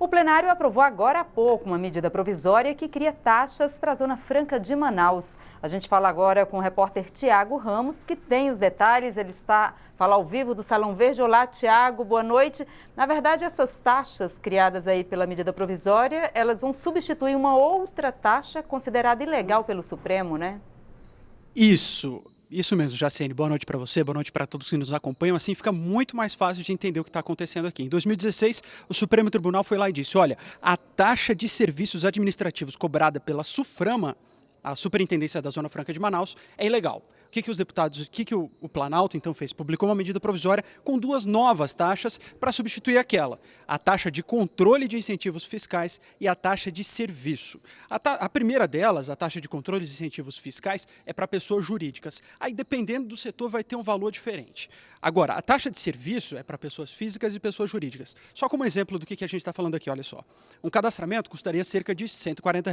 O plenário aprovou agora há pouco uma medida provisória que cria taxas para a Zona Franca de Manaus. A gente fala agora com o repórter Tiago Ramos, que tem os detalhes. Ele fala ao vivo do Salão Verde. Olá, Tiago, boa noite. Na verdade, essas taxas criadas aí pela medida provisória, elas vão substituir uma outra taxa considerada ilegal pelo Supremo, né? Isso mesmo, Jacene. Boa noite para você, boa noite para todos que nos acompanham. Assim fica muito mais fácil de entender o que está acontecendo aqui. Em 2016, o Supremo Tribunal foi lá e disse, olha, a taxa de serviços administrativos cobrada pela SUFRAMA, a Superintendência da Zona Franca de Manaus, é ilegal. O que os deputados, o Planalto então fez? Publicou uma medida provisória com duas novas taxas para substituir aquela. A taxa de controle de incentivos fiscais e a taxa de serviço. A primeira delas, a taxa de controle de incentivos fiscais, é para pessoas jurídicas. Aí, dependendo do setor, vai ter um valor diferente. Agora, a taxa de serviço é para pessoas físicas e pessoas jurídicas. Só como exemplo do que a gente está falando aqui, olha só. Um cadastramento custaria cerca de R$ 140.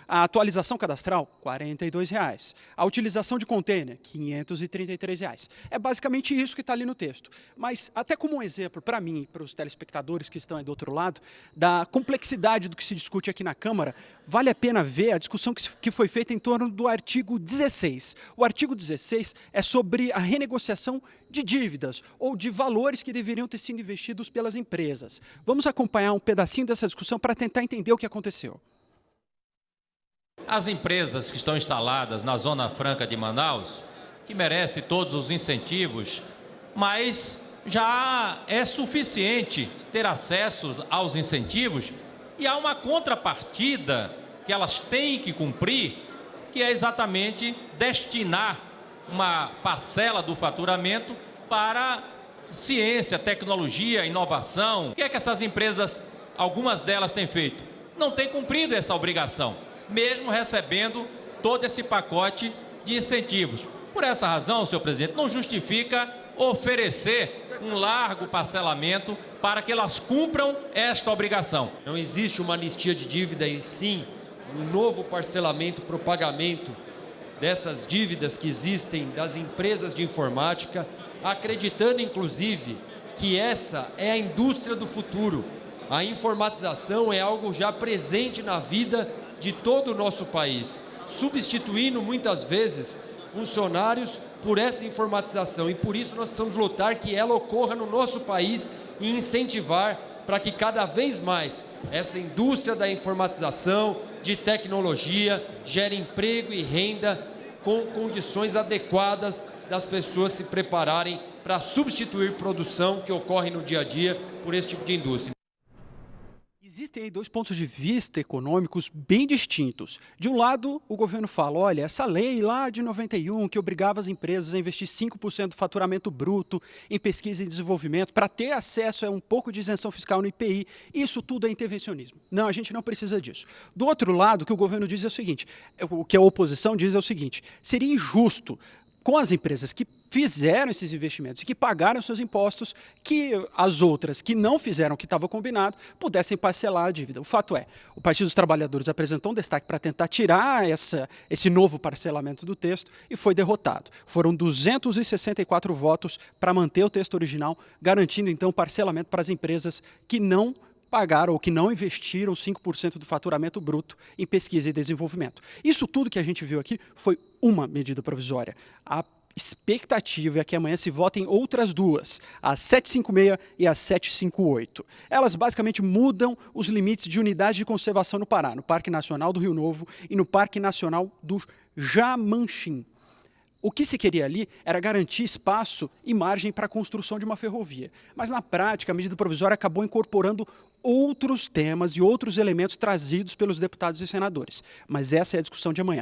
A atualização cadastral, R$ 42. A utilização de container, R$ 533. É basicamente isso que está ali no texto. Mas, até como um exemplo para mim e para os telespectadores que estão aí do outro lado, da complexidade do que se discute aqui na Câmara, vale a pena ver a discussão que foi feita em torno do artigo 16. O artigo 16 é sobre a renegociação de dívidas ou de valores que deveriam ter sido investidos pelas empresas. Vamos acompanhar um pedacinho dessa discussão para tentar entender o que aconteceu. As empresas que estão instaladas na Zona Franca de Manaus, que merecem todos os incentivos, mas já é suficiente ter acesso aos incentivos e há uma contrapartida que elas têm que cumprir, que é exatamente destinar uma parcela do faturamento para ciência, tecnologia, inovação. O que é que essas empresas, algumas delas têm feito? Não têm cumprido essa obrigação, mesmo recebendo todo esse pacote de incentivos. Por essa razão, senhor presidente, não justifica oferecer um largo parcelamento para que elas cumpram esta obrigação. Não existe uma anistia de dívida e sim um novo parcelamento para o pagamento dessas dívidas que existem das empresas de informática, acreditando inclusive que essa é a indústria do futuro. A informatização é algo já presente na vida de todo o nosso país, substituindo muitas vezes funcionários por essa informatização, e por isso nós precisamos lutar que ela ocorra no nosso país e incentivar para que cada vez mais essa indústria da informatização, de tecnologia, gere emprego e renda com condições adequadas das pessoas se prepararem para substituir produção que ocorre no dia a dia por esse tipo de indústria. Existem aí dois pontos de vista econômicos bem distintos. De um lado, o governo fala, olha, essa lei lá de 91 que obrigava as empresas a investir 5% do faturamento bruto em pesquisa e desenvolvimento para ter acesso a um pouco de isenção fiscal no IPI, isso tudo é intervencionismo. Não, a gente não precisa disso. Do outro lado, o que o governo diz é o seguinte, o que a oposição diz é o seguinte, seria injusto com as empresas que fizeram esses investimentos e que pagaram seus impostos, que as outras que não fizeram o que estava combinado pudessem parcelar a dívida. O fato é, o Partido dos Trabalhadores apresentou um destaque para tentar tirar esse novo parcelamento do texto e foi derrotado. Foram 264 votos para manter o texto original, garantindo então parcelamento para as empresas que não pagaram ou que não investiram 5% do faturamento bruto em pesquisa e desenvolvimento. Isso tudo que a gente viu aqui foi uma medida provisória. A expectativa é que amanhã se votem outras duas, a 756 e a 758. Elas basicamente mudam os limites de unidade de conservação no Pará, no Parque Nacional do Rio Novo e no Parque Nacional do Jamanchim. O que se queria ali era garantir espaço e margem para a construção de uma ferrovia. Mas, na prática, a medida provisória acabou incorporando outros temas e outros elementos trazidos pelos deputados e senadores. Mas essa é a discussão de amanhã.